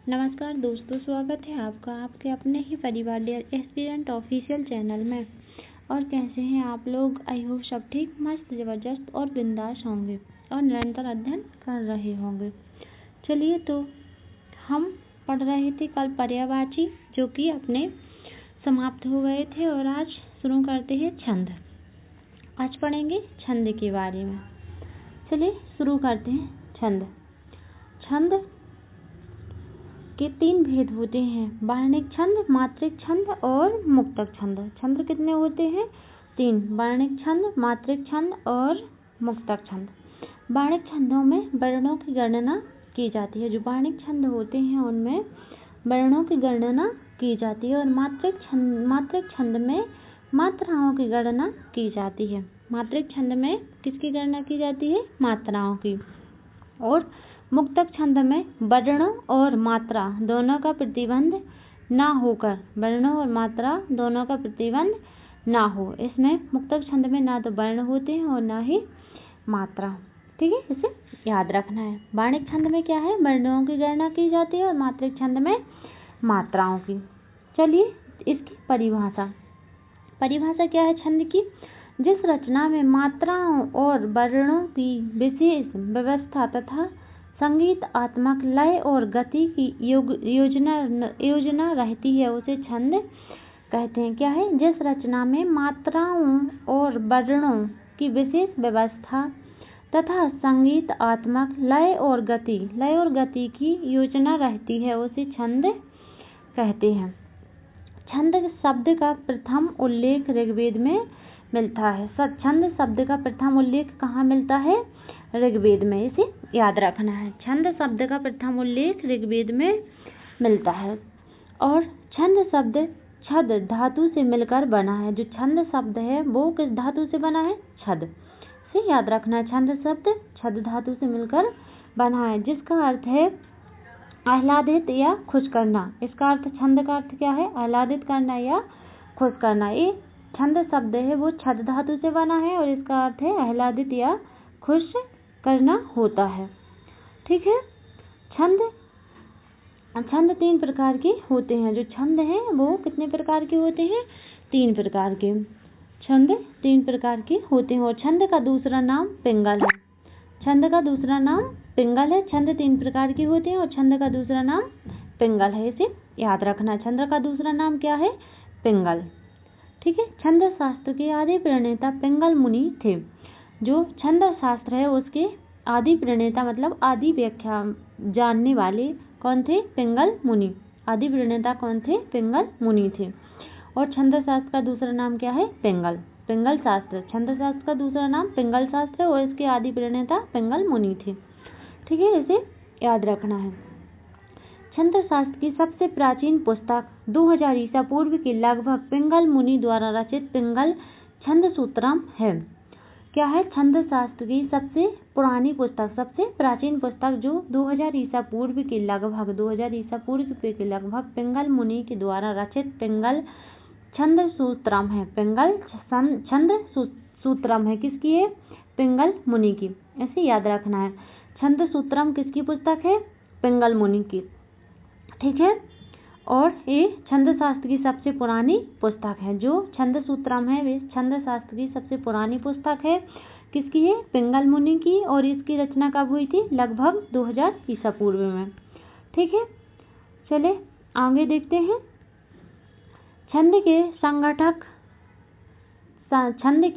नमस्कार दोस्तों, स्वागत है आपका आपके अपने ही परिवार डियर एस्पिरेंट ऑफिशियल चैनल में। और कैसे हैं आप लोग? आई होप सब ठीक, मस्त, ज़बरदस्त और बिंदास होंगे और निरंतर अध्ययन कर रहे होंगे। चलिए, तो हम पढ़ रहे थे कल पर्यायवाची, जो कि अपने समाप्त हो गए थे, और आज शुरू करते हैं छंद। आज पढ़ेंगे छंद के बारे में। चलिए शुरू करते हैं। छंद के 3 भेद होते हैं: वर्णिक छंद, मात्रिक छंद और मुक्तक छंद। छंद कितने होते हैं? 3: वर्णिक छंद, मात्रिक छंद और मुक्तक छंद। वर्णिक छंदों में वर्णों की गणना की जाती है। जो वर्णिक छंद होते हैं उनमें वर्णों की गणना की जाती है, और मात्रिक छंद में मात्राओं की गणना की जाती है। मात्रिक छंद में किसकी गणना की जाती है? मात्राओं की। और मुक्तक छंद में वर्णों और मात्रा दोनों का प्रतिबंध ना होकर, वर्णों और मात्रा दोनों का प्रतिबंध ना हो। इसमें मुक्तक छंद में ना तो वर्ण होते हैं और ना ही मात्रा। ठीक है, इसे याद रखना है। वर्णिक छंद में क्या है? वर्णों की गणना की जाती है, और मात्रिक छंद में मात्राओं की। चलिए इसकी परिभाषा क्या है छंद की? जिस रचना में मात्राओं और वर्णों की विशेष व्यवस्था तथा संगीतात्मक लय और गति की योजना रहती है, उसे छंद कहते हैं। क्या है? जिस रचना में मात्राओं और वर्णों की विशेष व्यवस्था तथा संगीतात्मक लय और गति की योजना रहती है, उसे छंद कहते हैं। छंद शब्द का प्रथम उल्लेख ऋग्वेद में मिलता है। छंद शब्द का प्रथम उल्लेख कहाँ मिलता है? ऋग्वेद में। इसे याद रखना है। छंद शब्द का प्रथम उल्लेख ऋग्वेद में मिलता है। और छंद शब्द छद धातु से मिलकर बना है। जो छंद शब्द है वो किस धातु से बना है? छद से। याद रखना है, छंद शब्द छद धातु से मिलकर बना है, जिसका अर्थ है आह्लादित या खुश करना। इसका अर्थ, छंद का अर्थ क्या है? आह्लादित करना या खुश करना। ये छंद शब्द है वो छद धातु से बना है, और इसका अर्थ है आह्लादित या खुश करना होता है। ठीक है। छंद 3 प्रकार के होते हैं। जो छंद हैं वो कितने प्रकार के होते हैं? 3 प्रकार के। छंद 3 प्रकार के होते हैं, और छंद का दूसरा नाम पिंगल है। छंद का दूसरा नाम पिंगल है। छंद 3 प्रकार के होते हैं और छंद का दूसरा नाम पिंगल है। इसे याद रखना। छंद का दूसरा नाम क्या है? पिंगल। ठीक है। छंद शास्त्र के आदि प्रणेता पिंगल मुनि थे। जो छंद शास्त्र है उसके आदि प्रणेता मतलब आदि व्याख्या जानने वाले कौन थे? पिंगल मुनि। आदि प्रणेता कौन थे? पिंगल मुनि थे। और छंद शास्त्र का दूसरा नाम क्या है? पिंगल शास्त्र। छंद शास्त्र का दूसरा नाम पिंगल शास्त्र, और इसके आदि प्रणेता पिंगल मुनि थे। ठीक है, इसे याद रखना है। छंद शास्त्र की सबसे प्राचीन पुस्तक 2000 ईसा पूर्व के लगभग पिंगल मुनि द्वारा रचित पिंगल छंद सूत्रम है। क्या है? छंद शास्त्र की सबसे पुरानी पुस्तक, सबसे प्राचीन पुस्तक जो 2000 ईसा पूर्व के लगभग पिंगल मुनि के द्वारा रचित पिंगल छंद सूत्रम है। पिंगल छंद सूत्रम है। किसकी है? पिंगल मुनि की। ऐसे याद रखना है। छंद सूत्रम किसकी पुस्तक है? पिंगल मुनि की। ठीक है। और ये छंद शास्त्र की सबसे पुरानी पुस्तक है। जो छंद सूत्रम है वे छंद शास्त्र की सबसे पुरानी पुस्तक है। किसकी है? पिंगल मुनि की। और इसकी रचना कब हुई थी? लगभग 2000 ईसा पूर्व में। ठीक है, चले आगे देखते हैं। छंद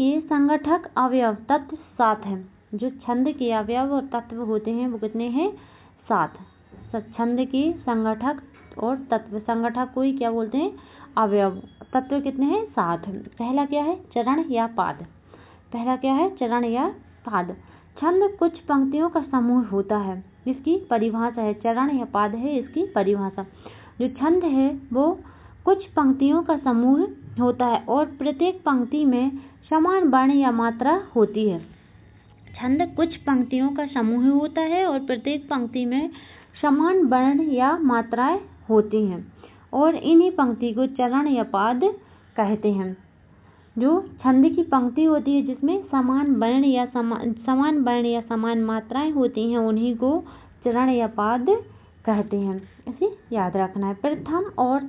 के संगठक अवयव तत्व 7 है। जो छंद के अवयव और तत्व होते हैं वो कितने हैं? 7। छंद के संगठक और तत्व, संगठक को ही क्या बोलते हैं? अवयव। तत्व कितने हैं? 7। पहला क्या है? चरण या पाद। छंद कुछ पंक्तियों का समूह होता है। इसकी परिभाषा है। चरण या पाद है इसकी परिभाषा। जो छंद है वो कुछ पंक्तियों का समूह होता है, और प्रत्येक पंक्ति में समान वर्ण या मात्रा होती है। छंद कुछ पंक्तियों का समूह होता है और प्रत्येक पंक्ति में समान वर्ण या मात्राएं होती हैं, और इन्हीं पंक्ति को चरण या पाद कहते हैं। जो छंद की पंक्ति होती है जिसमें समान वर्ण या समान मात्राएं होती हैं, उन्हीं को चरण या पाद कहते हैं। इसे याद रखना है। प्रथम और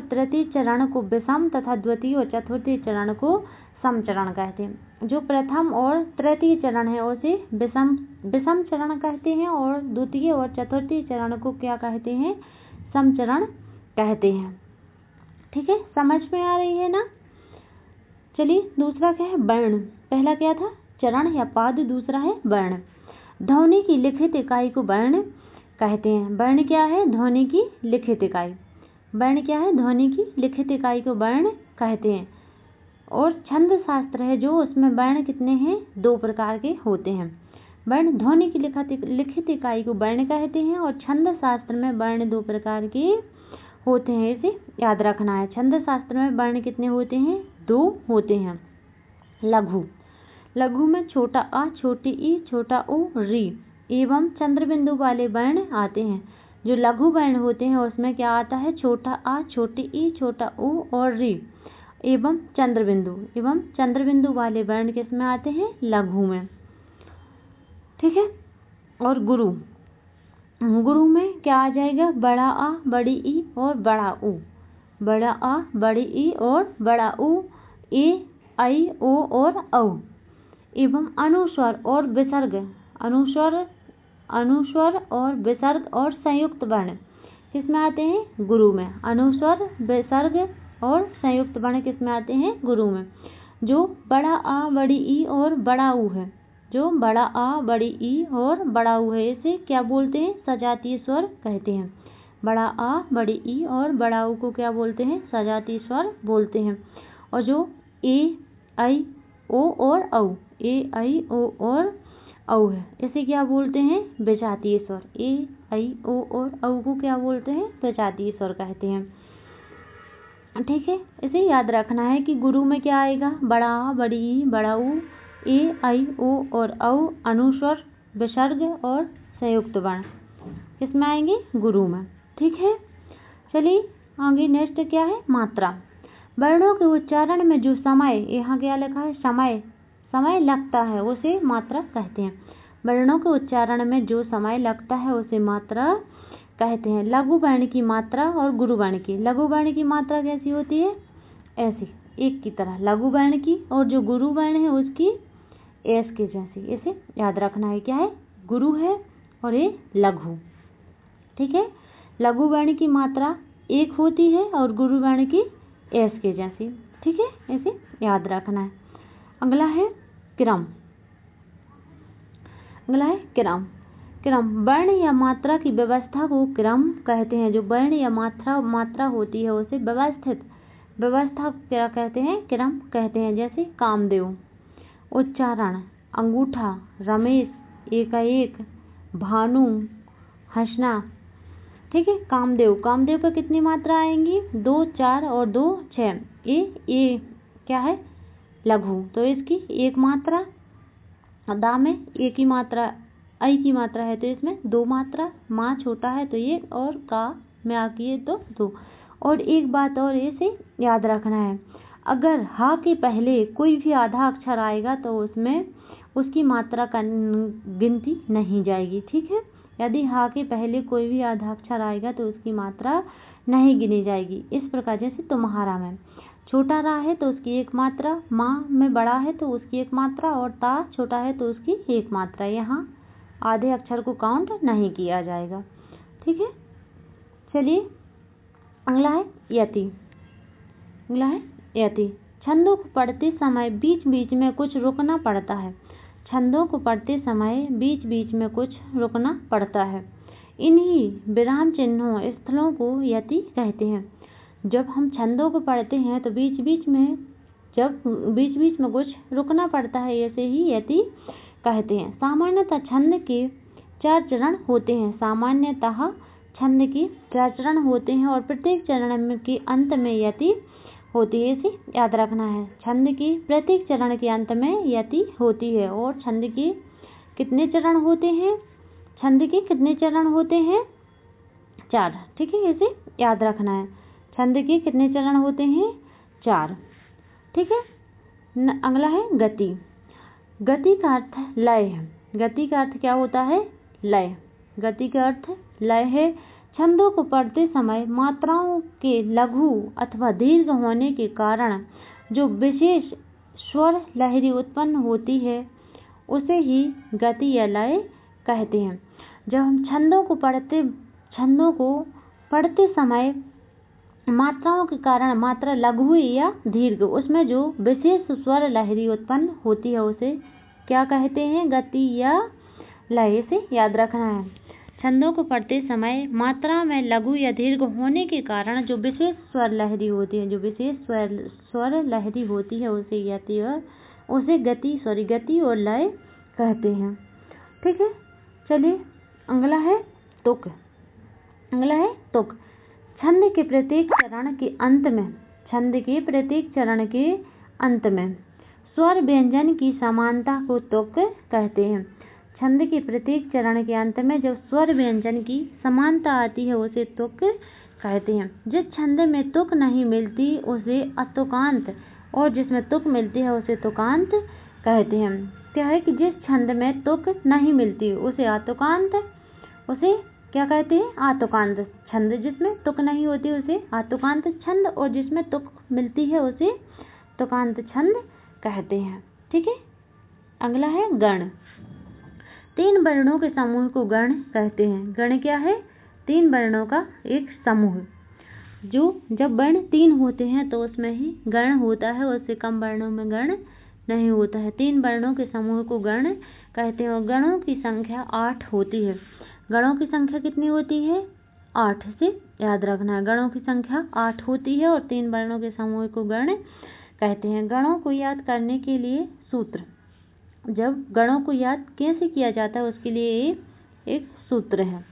तृतीय चरण को विषम तथा द्वितीय और चतुर्थी चरण को सम चरण कहते हैं। जो प्रथम और तृतीय चरण है उसे विषम चरण कहते हैं और द्वितीय और चतुर्थी चरण को क्या कहते हैं? सम चरण कहते हैं। ठीक है, समझ में आ रही है ना? चलिए दूसरा क्या है? वर्ण। पहला क्या था? चरण या पाद, दूसरा है वर्ण। ध्वनि की लिखित इकाई को वर्ण कहते हैं। वर्ण क्या है? ध्वनि की लिखित इकाई। वर्ण क्या है? ध्वनि की लिखित इकाई को वर्ण कहते हैं। और छंद शास्त्र है जो, उसमें वर्ण कितने हैं? 2 प्रकार के होते हैं। वर्ण ध्वनि की लिखित इकाई को वर्ण कहते हैं और छंद शास्त्र में वर्ण 2 प्रकार के होते हैं। इसे याद रखना है। छंद शास्त्र में वर्ण कितने होते हैं? 2 होते हैं। लघु में छोटा अ, छोटी ई, छोटा उ, री एवं चंद्र बिंदु वाले वर्ण आते हैं। जो लघु वर्ण होते हैं उसमें क्या आता है? छोटा अ, छोटी ई, छोटा उ और री एवं चंद्र बिंदु वाले वर्ण किस में आते हैं? लघु में। ठीक है। और गुरु में क्या आ जाएगा? बड़ा आ, बड़ी ई और बड़ा उ। बड़ा आ, बड़ी ई और बड़ा उ, ए, आई, ओ और औ। एवं अनुस्वर और विसर्ग और संयुक्त वर्ण किसमें आते हैं? गुरु में। अनुस्वर, विसर्ग और संयुक्त वर्ण किसमें आते हैं? गुरु में। जो बड़ा आ, बड़ी ई और बड़ा ऊ है, जो बड़ा आ, बड़ी ई और बड़ा ऊ है, इसे क्या बोलते हैं? सजातीय स्वर कहते हैं। बड़ा आ, बड़ी ई और बड़ा ऊ को क्या बोलते हैं? सजातीय स्वर बोलते हैं। और जो ए, आई, ओ और औ, ए, आई, ओ और औ है, इसे क्या बोलते हैं? विजातीय स्वर। ए, आई, ओ और औ को क्या बोलते हैं? विजातीय स्वर कहते हैं। ठीक है, इसे याद रखना है कि गुरु में क्या आएगा? बड़ा आ, बड़ी ई, बड़ा ऊ, ए, आई, ओ और औ, अनुस्वर, विसर्ग और संयुक्त वर्ण किसमें आएंगे? गुरु में। ठीक है, चलिए आगे नेक्स्ट क्या है? मात्रा। वर्णों के उच्चारण में जो समय, यहाँ क्या लिखा है? समय लगता है उसे मात्रा कहते हैं। वर्णों के उच्चारण में जो समय लगता है उसे मात्रा कहते हैं। लघु वर्ण की मात्रा और गुरु वर्ण की। लघु वर्ण की मात्रा कैसी होती है? ऐसी, एक की तरह लघु वर्ण की, और जो गुरु वर्ण है उसकी एस के जैसी। इसे याद रखना है। क्या है? गुरु है और ये लघु। ठीक है, लघु वर्ण की मात्रा एक होती है और गुरु वर्ण की एस के जैसी। ठीक है, इसे याद रखना है। अगला है क्रम। क्रम वर्ण या मात्रा की व्यवस्था को क्रम कहते हैं। जो वर्ण या मात्रा होती है उसे व्यवस्था क्या कहते हैं? क्रम कहते हैं। जैसे कामदेव, उच्चारण, अंगूठा, रमेश, एकाएक, भानु, हंसना। ठीक है, कामदेव पर कितनी मात्रा आएंगी? 2, 4 और 2, 6। ये क्या है? लघु, तो इसकी एक मात्रा। दा में एक ही मात्रा, आई की मात्रा है तो इसमें 2 मात्रा। माँ छोटा है तो 1 और का में आकी है तो 2। और एक बात और इसे याद रखना है, अगर हा के पहले कोई भी आधा अक्षर आएगा तो उसमें उसकी मात्रा का गिनती नहीं जाएगी। ठीक है, यदि हा के पहले कोई भी आधा अक्षर आएगा तो उसकी मात्रा नहीं गिनी जाएगी। इस प्रकार जैसे तुम्हारा में छोटा रा है तो उसकी एक मात्रा, माँ में बड़ा है तो उसकी एक मात्रा, और ता छोटा है तो उसकी एक मात्रा। यहाँ आधे अक्षर को काउंट नहीं किया जाएगा। ठीक है, चलिए अगला है यति। छंदों को पढ़ते समय बीच बीच में कुछ रुकना पड़ता है। इन्हीं विराम चिन्हों स्थलों को यति कहते हैं। जब हम छंदों को पढ़ते हैं तो बीच बीच में कुछ रुकना पड़ता है, ऐसे ही यति कहते हैं। सामान्यतः छंद के 4 चरण होते हैं और प्रत्येक चरण के अंत में यति होती है। इसे याद रखना है। छंद की प्रत्येक चरण के अंत में यति होती है। और छंद के कितने चरण होते हैं? 4। ठीक है, इसे याद रखना है। छंद के कितने चरण होते हैं? 4। ठीक है, अगला है गति। गति का अर्थ लय है। गति का अर्थ क्या होता है? लय। गति का अर्थ लय है। छंदों को पढ़ते समय मात्राओं के लघु अथवा दीर्घ होने के कारण जो विशेष स्वर लहरी उत्पन्न होती है उसे ही गति या लय कहते हैं। जब हम छंदों को पढ़ते समय मात्राओं के कारण मात्रा लघु या दीर्घ उसमें जो विशेष स्वर लहरी उत्पन्न होती है उसे क्या कहते हैं? गति या लय। इसे याद रखना है। छंदों को पढ़ते समय मात्रा में लघु या दीर्घ होने के कारण जो विशेष स्वर लहरी होती है उसे गति और लय कहते हैं। ठीक है, चलिए अगला है तुक। छंद के प्रत्येक चरण के अंत में स्वर व्यंजन की समानता को तुक कहते हैं। छंद के प्रत्येक चरण के अंत में जब स्वर व्यंजन की समानता आती है उसे तुक कहते हैं। जिस छंद में तुक नहीं मिलती उसे अतुकांत और जिसमें तुक मिलती है उसे तुकांत कहते हैं। क्या है कि जिस छंद में तुक नहीं मिलती उसे अतुकांत, उसे क्या कहते हैं? आतुकांत छंद। जिसमें तुक नहीं होती उसे आतुकांत छंद और जिसमें तुक मिलती है उसे तुकांत छंद कहते हैं। ठीक है, अगला है गण। 3 वर्णों के समूह को गण कहते हैं। गण क्या है? 3 वर्णों का एक समूह। जो जब वर्ण 3 होते हैं तो उसमें ही गण होता है, उससे कम वर्णों में गण नहीं होता है। 3 वर्णों के समूह को गण कहते हैं और गणों की संख्या 8 होती है। गणों की संख्या कितनी होती है? 8 से याद रखना है। गणों की संख्या 8 होती है और 3 वर्णों के समूह को गण कहते हैं। गणों को याद करने के लिए सूत्र। जब गणों को याद कैसे किया जाता है उसके लिए एक सूत्र है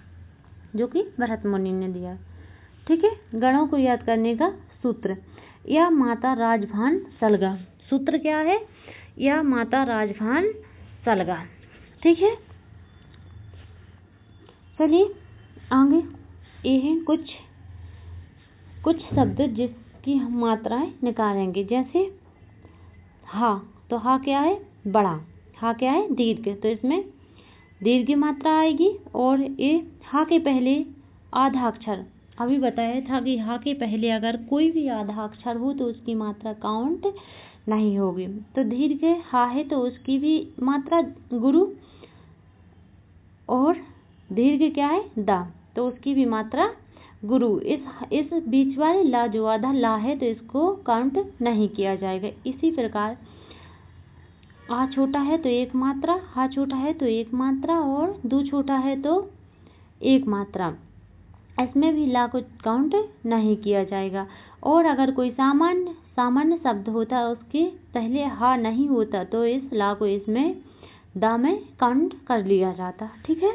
जो कि भरत मुनि ने दिया। ठीक है, गणों को याद करने का सूत्र। या माता राजभान सलगा। सूत्र क्या है? या माता राजभान सलगा। ठीक है, चलिए आगे ये हैं कुछ शब्द जिसकी हम मात्राएं निकालेंगे। जैसे हा, तो हा क्या है? बड़ा। हा क्या है? दीर्घ। तो इसमें दीर्घ मात्रा आएगी और ये हा के पहले आधा अक्षर, अभी बताया था कि हा के पहले अगर कोई भी आधा अक्षर हो तो उसकी मात्रा काउंट नहीं होगी। तो दीर्घ हा है तो उसकी भी मात्रा गुरु, और दीर्घ क्या है? दा, तो उसकी भी मात्रा गुरु। इस बीच वाले ला जो आधा ला है तो इसको काउंट नहीं किया जाएगा। इसी प्रकार आ छोटा है तो 1 मात्रा, हा छोटा है तो 1 मात्रा और दू छोटा है तो 1 मात्रा। इसमें भी ला को काउंट नहीं किया जाएगा। और अगर कोई सामान्य शब्द होता उसके पहले हा नहीं होता तो इस ला को इसमें दा में काउंट कर लिया जाता। ठीक है,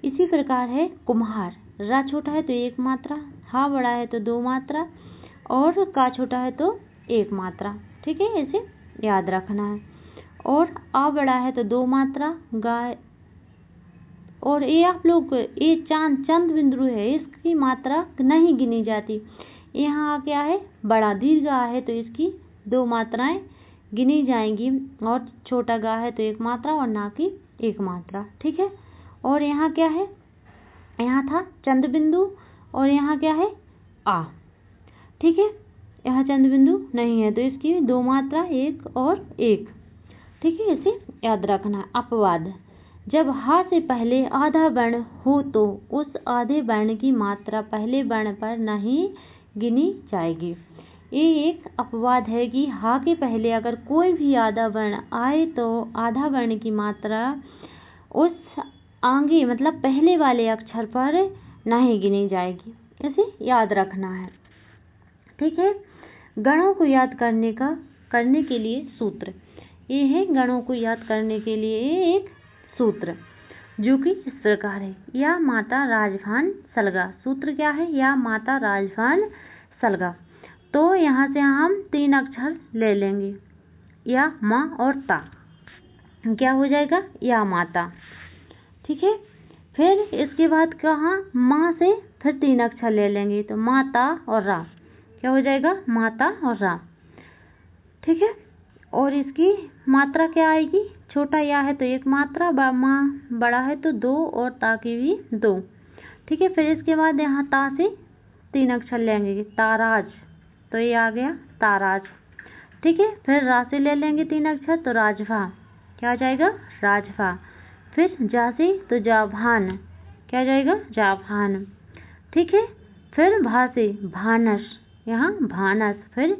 इसी प्रकार है कुम्हार। रा छोटा है तो 1 मात्रा, हा बड़ा है तो 2 मात्रा और का छोटा है तो 1 मात्रा। ठीक है, इसे याद रखना है। और आ बड़ा है तो 2 मात्रा, गाय। और ये आप लोग ये चंद बिंदु है, इसकी मात्रा नहीं गिनी जाती। यहाँ क्या है? बड़ा। दीर्घ आ है तो इसकी 2 मात्राएं गिनी जाएंगी और छोटा गा है तो 1 मात्रा और ना की 1 मात्रा। ठीक है, और यहाँ क्या है? यहाँ था चंद बिंदु और यहाँ क्या है? आ। ठीक है, यहाँ चंद बिंदु नहीं है तो इसकी 2 मात्रा 1 और 1। ठीक है, इसे याद रखना। अपवाद। जब हा से पहले आधा वर्ण हो तो उस आधे वर्ण की मात्रा पहले वर्ण पर नहीं गिनी जाएगी। ये एक अपवाद है कि हा के पहले अगर कोई भी आधा वर्ण आए तो आधा वर्ण की मात्रा उस आगे मतलब पहले वाले अक्षर पर नहीं गिनी जाएगी। इसे याद रखना है। ठीक है, गणों को याद करने के लिए सूत्र। ये है गणों को याद करने के लिए एक सूत्र जो कि इस प्रकार है। या माता राजभान सलगा। सूत्र क्या है? या माता राजभान सलगा। तो यहाँ से हम 3 अक्षर ले लेंगे, या, माँ और ता। क्या हो जाएगा? या माता। ठीक है, फिर इसके बाद कहाँ? माँ से फिर 3 अक्षर ले लेंगे तो माता और रा। क्या हो जाएगा? माता और रा। ठीक है, और इसकी मात्रा क्या आएगी? छोटा या है तो एक मात्रा, माँ बड़ा है तो 2 और ता की भी 2। ठीक है, फिर इसके बाद यहाँ ता से 3 अक्षर लेंगे, ताराज, तो ये आ गया ताराज। ठीक है, फिर रा से ले लेंगे 3 अक्षर तो राजभा, क्या आ जाएगा राजभा। फिर जा से तो जाभान, क्या आ जाएगा जाभान। ठीक है, फिर भा से भानस, यहाँ भानस। फिर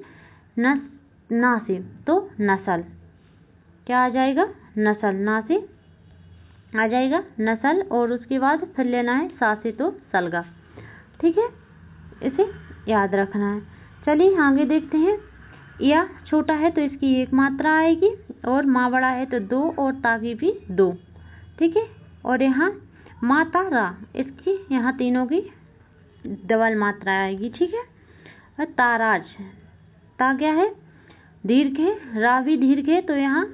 ना से तो नसल, क्या आ जाएगा नसल, ना से आ जाएगा नसल। और उसके बाद फिर लेना है सा से तो सलगा। ठीक है, इसे याद रखना है। चलिए आगे देखते हैं। या छोटा है तो इसकी एक मात्रा आएगी, और माँ बड़ा है तो 2 और ता की भी 2। ठीक है, और यहाँ माता रा, इसकी यहाँ तीनों की डबल मात्रा आएगी। ठीक है, और ताराज, ता क्या है दीर्घ है, रा भी दीर्घ है तो यहाँ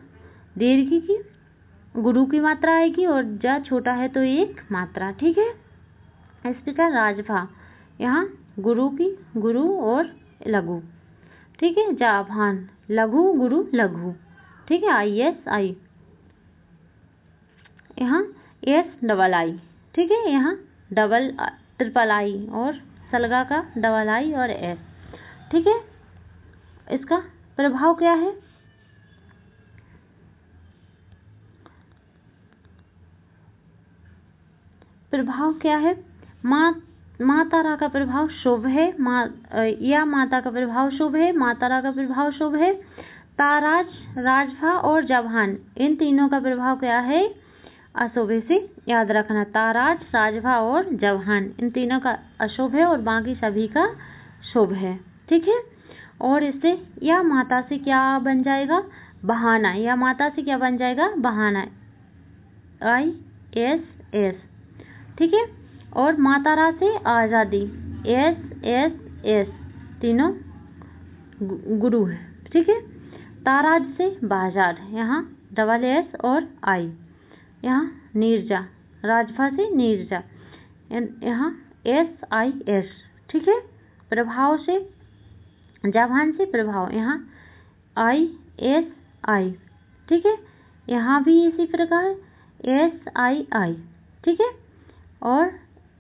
दीर्घ की गुरु की मात्रा आएगी, और जा छोटा है तो एक मात्रा। ठीक है, इस प्रकार राजभा, यहाँ गुरु की गुरु और लघु। ठीक है, जाभान लघु गुरु लघु। ठीक है, IS आई, यहाँ S डबल आई। ठीक है, यहाँ डबल ट्रिपल आई, और सलगा का डबल आई और S। ठीक है, इसका प्रभाव क्या है, प्रभाव क्या है, मातारा का प्रभाव शुभ है, या माता का प्रभाव शुभ है, मातारा का प्रभाव शुभ है। ताराज, राजभा और जभान, इन तीनों का प्रभाव क्या है अशुभ है। से याद रखना, ताराज, राजभा और जभान, इन तीनों का अशुभ है और बाकी सभी का शुभ है। ठीक है, और इससे या माता से क्या बन जाएगा बहाना, या माता से क्या बन जाएगा बहाना, ISS। ठीक है, और मातारा से आज़ादी, SSS, तीनों गुरु है। ठीक है, ताराज से बाजार, यहाँ डबल S और I, यहाँ नीरजा, राजभा से नीरजा, यहाँ SIS। ठीक है, प्रभाव से जभान से प्रभाव, यहाँ ISI। ठीक है, यहाँ भी इसी प्रकार SII। ठीक है, और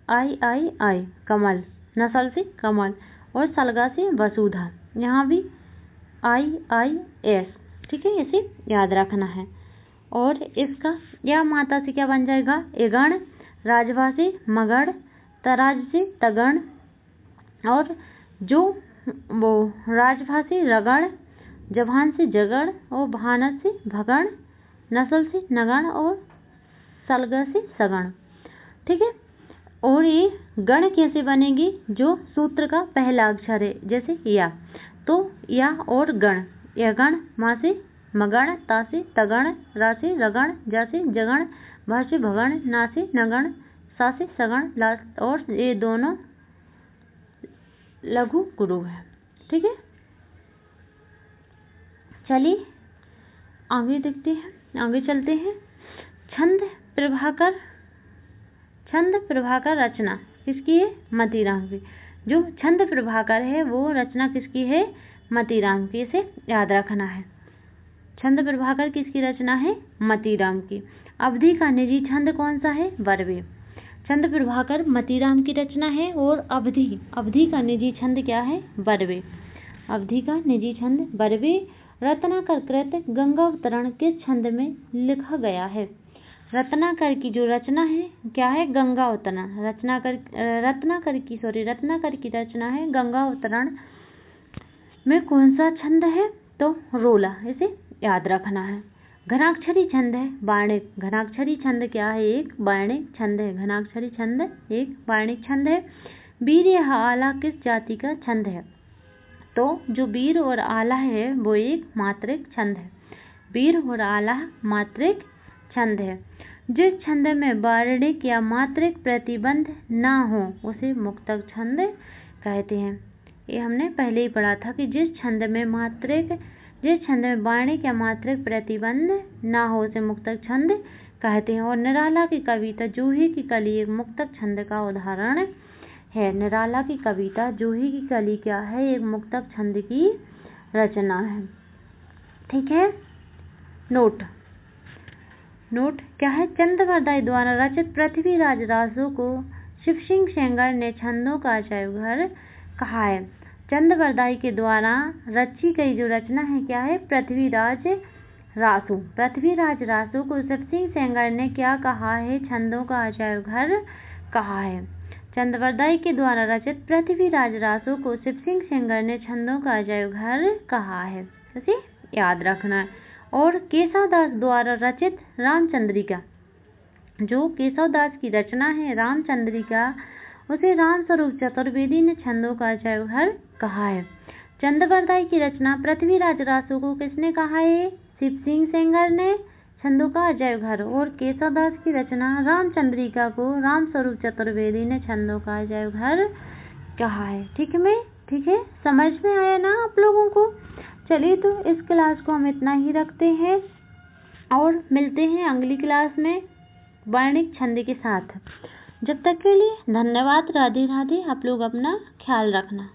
III कमल, नसल से कमल, और सलगा से वसुधा, यहाँ भी IIS। ठीक है, इसे याद रखना है। और इसका या माता से क्या बन जाएगा एगण, राजभा से मगड़, तराज से तगण, और जो वो राजभा से रगड़, जभान से जगड़, और भानस से भगण, नसल से नगण, और सलगा से सगण। ठीक है, और ये गण कैसे बनेगी, जो सूत्र का पहला अक्षर है, जैसे या, तो या और गण, यह गण, माँ से मगण, ता से तगण, रा से रगण, जा से जगण, भा से भगण, ना से नगण, सा से सगण, ला, और ये दोनों लघु गुरु है। ठीक है, चलिए आगे देखते हैं, आगे चलते हैं। छंद प्रभाकर रचना किसकी है मतीराम की। जो छंद प्रभाकर है वो रचना किसकी है मतीराम की, इसे याद रखना है। छंद प्रभाकर किसकी रचना है मतीराम की। अवधि का निजी छंद कौन सा है बरवे। छंद प्रभाकर मतीराम की रचना है, और अवधि का निजी छंद क्या है बरवे। अवधि का निजी छंद बरवे। रत्नाकर कृत गंगावतरण किस छंद में लिखा गया है। रत्नाकर की जो रचना है क्या है गंगावतरण। रत्नाकर की रचना है गंगावतरण में कौन सा छंद है तो रोला, इसे याद रखना है। घनाक्षरी छंद है बाणिक। घनाक्षरी छंद क्या है एक बाणिक छंद है। घनाक्षरी छंद एक बाणिक छंद है। वीर या आला किस जाति का छंद है, तो जो वीर और आला है वो एक मात्रिक छंद है। वीर और आला मात्रिक छंद है। जिस छंद में वर्णिक या मात्रिक प्रतिबंध ना हो उसे मुक्तक छंद कहते हैं। ये हमने पहले ही पढ़ा था कि जिस छंद में वर्णिक या मात्रिक प्रतिबंध ना हो उसे मुक्तक छंद कहते हैं। और निराला की कविता जूही की कली एक मुक्तक छंद का उदाहरण है। निराला की कविता जूही की कली क्या है एक मुक्तक छंद की रचना है। ठीक है, नोट नोट क्या है? चंद्रवरदाई द्वारा रचित पृथ्वीराज रासो को शिव सिंह सेंगर ने छंदों का अजायब घर कहा है। चंद्रवरदाई के द्वारा रची गई जो रचना है क्या है? पृथ्वीराज रासो। पृथ्वीराज रासो को शिव सिंह सेंगर ने क्या कहा है? छंदों का अजायब घर कहा है। चंद्रवरदाई के द्वारा रचित पृथ्वीराज रासो को शिव सिंह सेंगर ने छंदों का अजायब घर कहा है। इसे याद रखना है। और केशवदास द्वारा रचित रामचंद्रिका, जो केशवदास की रचना है रामचंद्रिका, उसे रामस्वरूप चतुर्वेदी ने छंदों का अजायब घर कहा है। चंद्रवरदाई की रचना पृथ्वीराज रासो को किसने कहा है? शिव सिंह सेंगर ने छंदों का अजायब घर। और केशवदास की रचना रामचंद्रिका को रामस्वरूप चतुर्वेदी ने छंदों का अजायब घर कहा है। ठीक है, समझ में आया ना आप लोगों को? चलिए तो इस क्लास को हम इतना ही रखते हैं और मिलते हैं अगली क्लास में वर्णिक छंद के साथ। जब तक के लिए धन्यवाद। राधे राधे। आप लोग अपना ख्याल रखना।